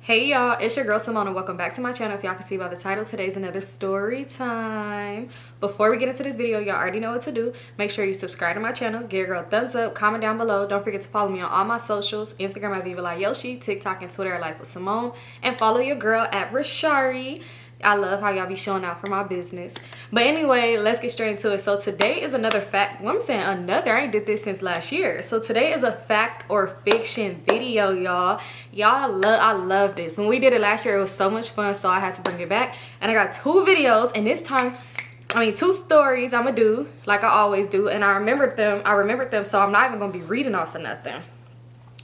Hey y'all, it's your girl Symone and welcome back to my channel. If y'all can see by the title, today's another story time. Before we get into this video, y'all already know what to do. Make sure you subscribe to my channel, give your girl a thumbs up, comment down below. Don't forget to follow me on all my socials, Instagram at Vivalayoshii, TikTok and Twitter at Lifewithsymone, and follow your girl at Brishari. I love how y'all be showing out for my business. But anyway, let's get straight into it. So today is another fact. Well, I'm saying another. I ain't did this since last year. So today is a fact or fiction video, y'all. I love this. When we did it last year, it was so much fun. So I had to bring it back. And I got two videos. And this time, two stories I'm gonna do like I always do. And I remembered them. So I'm not even gonna be reading off of nothing.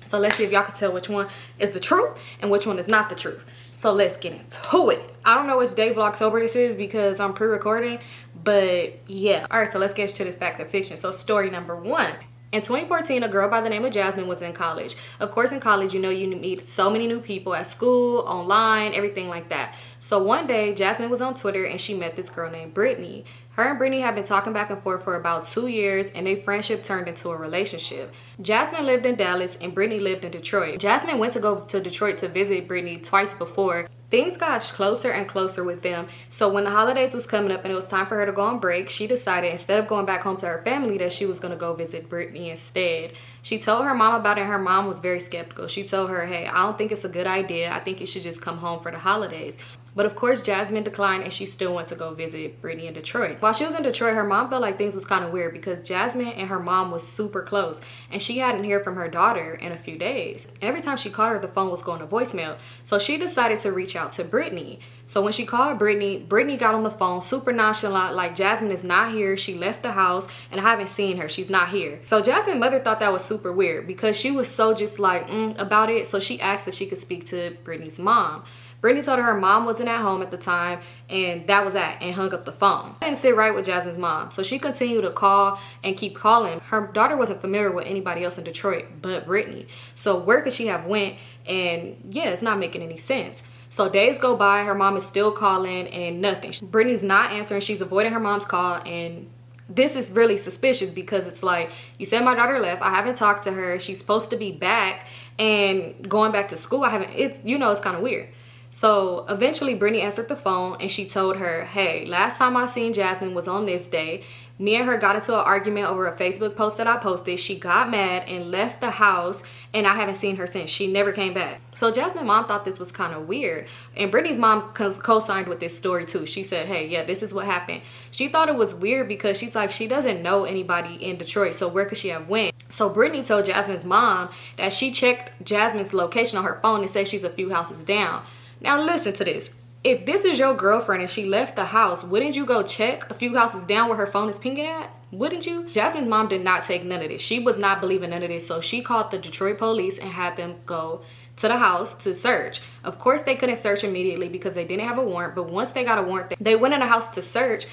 So let's see if y'all can tell which one is the truth and which one is not the truth. So let's get into it. I don't know which day Vlogtober this is because I'm pre-recording, but yeah. All right, so let's get to this fact or fiction. So story number one. In 2014, a girl by the name of Jasmine was in college. Of course, in college, you know, you meet so many new people at school, online, everything like that. So one day, Jasmine was on Twitter and she met this girl named Brittany. Her and Brittany had been talking back and forth for about 2 years and their friendship turned into a relationship. Jasmine lived in Dallas and Brittany lived in Detroit. Jasmine went to go to Detroit to visit Brittany twice before. Things got closer and closer with them. So when the holidays was coming up and it was time for her to go on break, she decided instead of going back home to her family that she was going to go visit Brittany instead. She told her mom about it and her mom was very skeptical. She told her, hey, I don't think it's a good idea. I think you should just come home for the holidays. But of course, Jasmine declined and she still went to go visit Brittany in Detroit. While she was in Detroit, her mom felt like things was kind of weird because Jasmine and her mom was super close and she hadn't heard from her daughter in a few days. And every time she called her, the phone was going to voicemail. So she decided to reach out to Brittany. So when she called Brittany, Brittany got on the phone super nonchalant, like Jasmine is not here. She left the house and I haven't seen her. She's not here. So Jasmine's mother thought that was super weird because she was so just like about it. So she asked if she could speak to Brittany's mom. Brittany told her mom wasn't at home at the time and that was that and hung up the phone. That didn't sit right with Jasmine's mom. So she continued to call and keep calling. Her daughter wasn't familiar with anybody else in Detroit but Brittany. So where could she have went? And yeah, it's not making any sense. So days go by, her mom is still calling and nothing. Brittany's not answering. She's avoiding her mom's call and this is really suspicious because it's like, you said my daughter left. I haven't talked to her. She's supposed to be back and going back to school. It's kind of weird. So eventually Brittany answered the phone and she told her, hey, last time I seen Jasmine was on this day. Me and her got into an argument over a Facebook post that I posted. She got mad and left the house and I haven't seen her since. She never came back. So Jasmine's mom thought this was kind of weird. And Brittany's mom co-signed with this story too. She said, hey, yeah, this is what happened. She thought it was weird because she's like, she doesn't know anybody in Detroit. So where could she have went? So Brittany told Jasmine's mom that she checked Jasmine's location on her phone and said she's a few houses down. Now listen to this. If this is your girlfriend and she left the house, wouldn't you go check a few houses down where her phone is pinging at? Wouldn't you? Jasmine's mom did not take none of this. She was not believing none of this. So she called the Detroit police and had them go to the house to search. Of course, they couldn't search immediately because they didn't have a warrant. But once they got a warrant, they went in the house to search.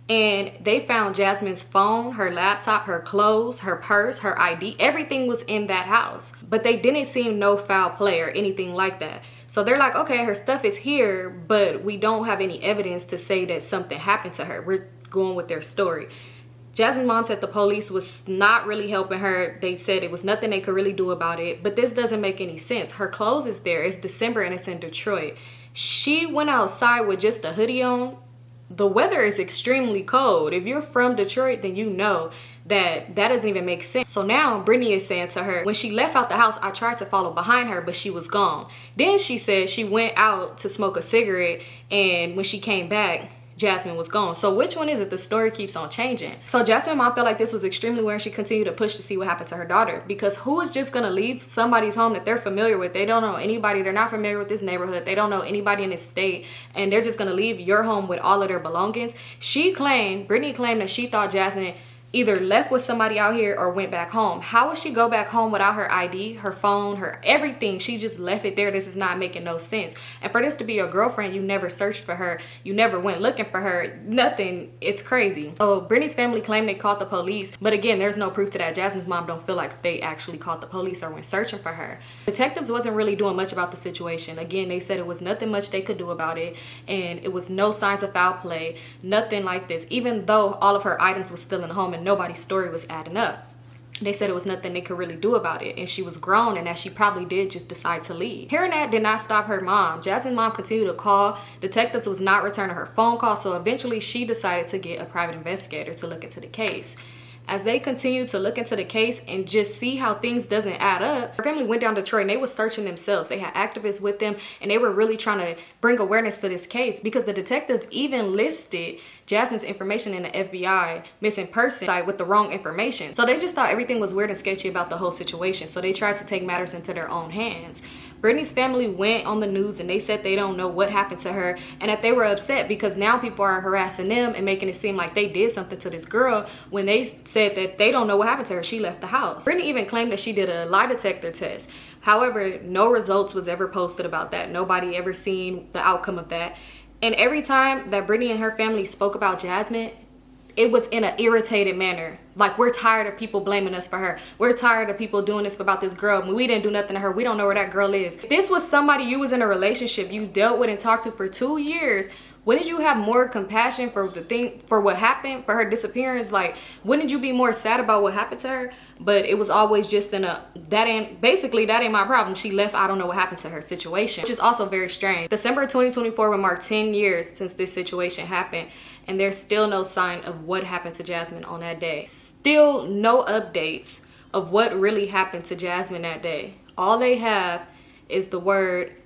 And they found Jasmine's phone, her laptop, her clothes, her purse, her ID. Everything was in that house. But they didn't see no foul play or anything like that. So they're like, okay, her stuff is here, but we don't have any evidence to say that something happened to her. We're going with their story. Jasmine's mom said the police was not really helping her. They said it was nothing they could really do about it. But this doesn't make any sense. Her clothes is there. It's December and it's in Detroit. She went outside with just a hoodie on. The weather is extremely cold. If you're from Detroit, then you know that doesn't even make sense. So now Brittany is saying to her, when she left out the house, I tried to follow behind her, but she was gone. Then she said she went out to smoke a cigarette and when she came back, Jasmine was gone. So which one is it? The story keeps on changing. So Jasmine's mom felt like this was extremely weird. She continued to push to see what happened to her daughter because who is just going to leave somebody's home that they're familiar with? They don't know anybody. They're not familiar with this neighborhood. They don't know anybody in this state and they're just going to leave your home with all of their belongings. Brittany claimed that she thought Jasmine either left with somebody out here or went back home. How would she go back home without her ID, her phone, her everything? She just left it there. This is not making no sense. And for this to be your girlfriend, you never searched for her. You never went looking for her. Nothing. It's crazy. So Brittany's family claimed they called the police. But again, there's no proof to that. Jasmine's mom don't feel like they actually called the police or went searching for her. Detectives wasn't really doing much about the situation. Again, they said it was nothing much they could do about it. And it was no signs of foul play. Nothing like this. Even though all of her items was still in the home and nobody's story was adding up. They said it was nothing they could really do about it, and she was grown and that she probably did just decide to leave. Hearing that did not stop her mom. Jasmine's mom continued to call. Detectives was not returning her phone call, so eventually she decided to get a private investigator to look into the case. As they continued to look into the case and just see how things doesn't add up, her family went down to Detroit and they were searching themselves. They had activists with them and they were really trying to bring awareness to this case, because the detective even listed Jasmine's information in the FBI missing person site with the wrong information. So they just thought everything was weird and sketchy about the whole situation. So they tried to take matters into their own hands. Brittany's family went on the news and they said they don't know what happened to her and that they were upset because now people are harassing them and making it seem like they did something to this girl when they said that they don't know what happened to her. She left the house. Brittany even claimed that she did a lie detector test. However, no results was ever posted about that. Nobody ever seen the outcome of that. And every time that Brittany and her family spoke about Jasmine, it was in an irritated manner. Like, we're tired of people blaming us for her. We're tired of people doing this about this girl. We didn't do nothing to her. We don't know where that girl is. If this was somebody you was in a relationship, you dealt with and talked to for 2 years, wouldn't you have more compassion for what happened, for her disappearance? Like, wouldn't you be more sad about what happened to her? But it was always just in a, that ain't my problem. She left, I don't know what happened to her situation, which is also very strange. December 2024 will mark 10 years since this situation happened, and there's still no sign of what happened to Jasmine on that day. Still no updates of what really happened to Jasmine that day. All they have is the word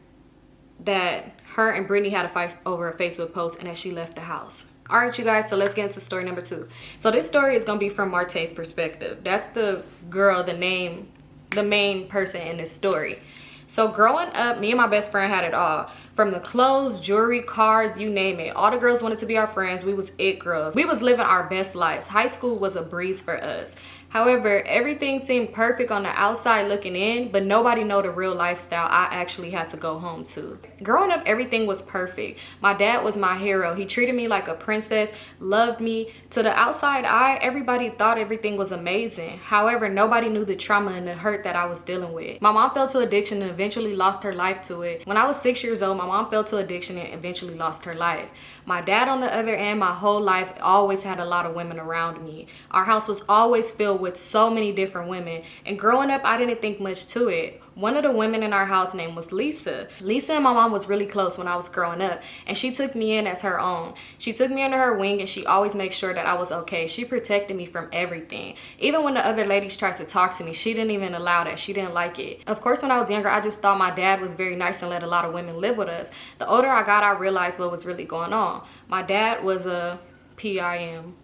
that her and Brittany had a fight over a Facebook post and that she left the house. All right, you guys, so let's get into story number 2. So this story is going to be from Marte's perspective. That's the girl, the main person in this story. So growing up, me and my best friend had it all. From the clothes, jewelry, cars, you name it. All the girls wanted to be our friends. We was it girls. We was living our best lives. High school was a breeze for us. However, everything seemed perfect on the outside looking in, but nobody know the real lifestyle I actually had to go home to. Growing up, everything was perfect. My dad was my hero. He treated me like a princess, loved me. To the outside eye, everybody thought everything was amazing. However, nobody knew the trauma and the hurt that I was dealing with. My mom fell to addiction and eventually lost her life to it. When I was 6 years old, my mom fell to addiction and eventually lost her life. My dad, on the other end, my whole life always had a lot of women around me. Our house was always filled with so many different women, and growing up I didn't think much to it. One of the women in our house name was Lisa. Lisa and my mom was really close when I was growing up, and she took me in as her own. She took me under her wing and she always made sure that I was okay. She protected me from everything. Even when the other ladies tried to talk to me, she didn't even allow that. She didn't like it. Of course, when I was younger, I just thought my dad was very nice and let a lot of women live with us. The older I got, I realized what was really going on. My dad was a PIMP.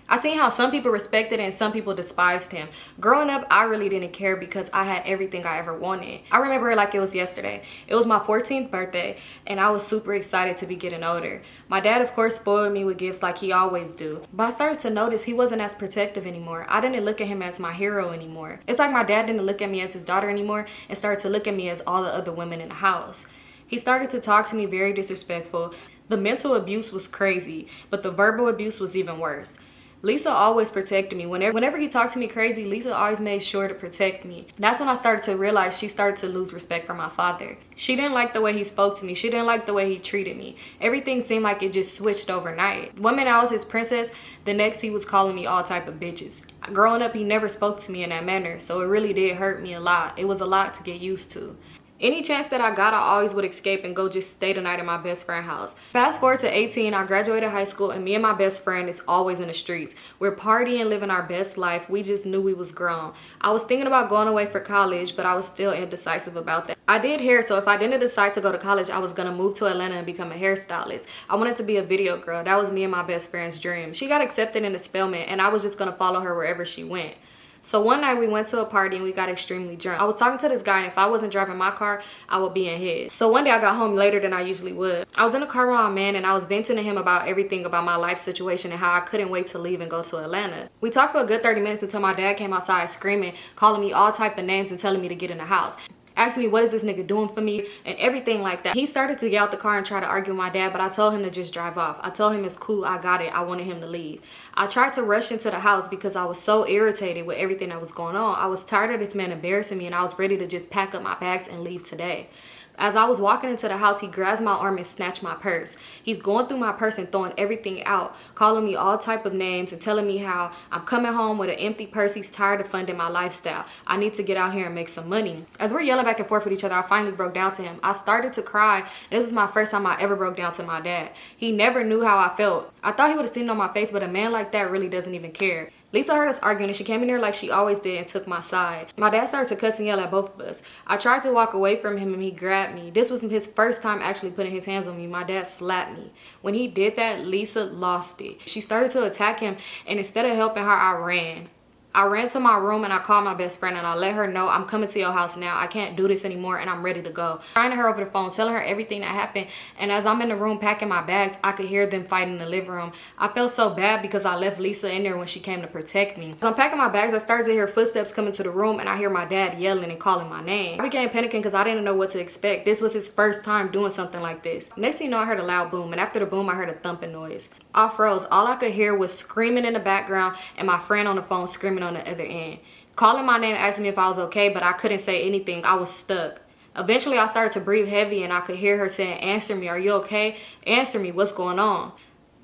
I seen how some people respected and some people despised him. Growing up, I really didn't care because I had everything I ever wanted. I remember it like it was yesterday. It was my 14th birthday and I was super excited to be getting older. My dad, of course, spoiled me with gifts like he always do. But I started to notice he wasn't as protective anymore. I didn't look at him as my hero anymore. It's like my dad didn't look at me as his daughter anymore and started to look at me as all the other women in the house. He started to talk to me very disrespectful. The mental abuse was crazy, but the verbal abuse was even worse. Lisa always protected me. Whenever he talked to me crazy, Lisa always made sure to protect me. That's when I started to realize she started to lose respect for my father. She didn't like the way he spoke to me. She didn't like the way he treated me. Everything seemed like it just switched overnight. One minute I was his princess, the next he was calling me all type of bitches. Growing up, he never spoke to me in that manner, so it really did hurt me a lot. It was a lot to get used to. Any chance that I got, I always would escape and go just stay the night at my best friend's house. Fast forward to 18, I graduated high school and me and my best friend is always in the streets. We're partying, living our best life. We just knew we was grown. I was thinking about going away for college, but I was still indecisive about that. I did hair, so if I didn't decide to go to college, I was gonna move to Atlanta and become a hairstylist. I wanted to be a video girl. That was me and my best friend's dream. She got accepted in the Spelman and I was just gonna follow her wherever she went. So one night we went to a party and we got extremely drunk. I was talking to this guy and if I wasn't driving my car, I would be in his. So one day I got home later than I usually would. I was in the car with my man and I was venting to him about everything about my life situation and how I couldn't wait to leave and go to Atlanta. We talked for a good 30 minutes until my dad came outside screaming, calling me all type of names and telling me to get in the house. Asked me what is this nigga doing for me and everything like that. He started to get out the car and try to argue with my dad, but I told him to just drive off. I told him it's cool, I got it. I wanted him to leave. I tried to rush into the house because I was so irritated with everything that was going on. I was tired of this man embarrassing me and I was ready to just pack up my bags and leave today. As I was walking into the house, he grabs my arm and snatched my purse. He's going through my purse and throwing everything out, calling me all type of names and telling me how I'm coming home with an empty purse. He's tired of funding my lifestyle. I need to get out here and make some money. As we're yelling back and forth with each other, I finally broke down to him. I started to cry. This was my first time I ever broke down to my dad. He never knew how I felt. I thought he would have seen it on my face, but a man like that really doesn't even care. Lisa heard us arguing and she came in here like she always did and took my side. My dad started to cuss and yell at both of us. I tried to walk away from him and he grabbed me. This was his first time actually putting his hands on me. My dad slapped me. When he did that, Lisa lost it. She started to attack him, and instead of helping her, I ran. I ran to my room and I called my best friend and I let her know, I'm coming to your house now. I can't do this anymore and I'm ready to go. Crying to her over the phone, telling her everything that happened. And as I'm in the room packing my bags, I could hear them fighting in the living room. I felt so bad because I left Lisa in there when she came to protect me. As I'm packing my bags, I started to hear footsteps coming to the room and I hear my dad yelling and calling my name. I began panicking because I didn't know what to expect. This was his first time doing something like this. Next thing you know, I heard a loud boom, and after the boom, I heard a thumping noise. I froze. All I could hear was screaming in the background and my friend on the phone screaming on the other end. Calling my name, asking me if I was okay, but I couldn't say anything. I was stuck. Eventually, I started to breathe heavy and I could hear her saying, "Answer me, are you okay? Answer me, what's going on?"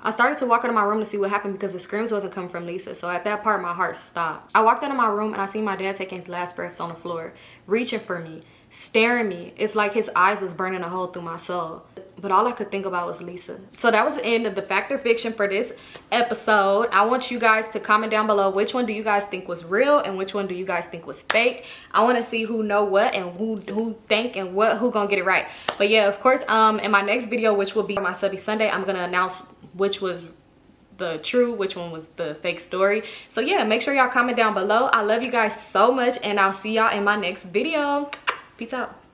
I started to walk into my room to see what happened because the screams wasn't coming from Lisa. So at that part, my heart stopped. I walked into my room and I seen my dad taking his last breaths on the floor, reaching for me, staring me. It's like his eyes was burning a hole through my soul. But all I could think about was Lisa. So that was the end of the fact or fiction for this episode. I want you guys to comment down below which one do you guys think was real and which one do you guys think was fake. I want to see who know what and who think and who gonna get it right. But yeah, of course, in my next video, which will be my Subby Sunday, I'm gonna announce which was the true, which one was the fake story. So yeah, make sure y'all comment down below. I love you guys so much and I'll see y'all in my next video. Peace out.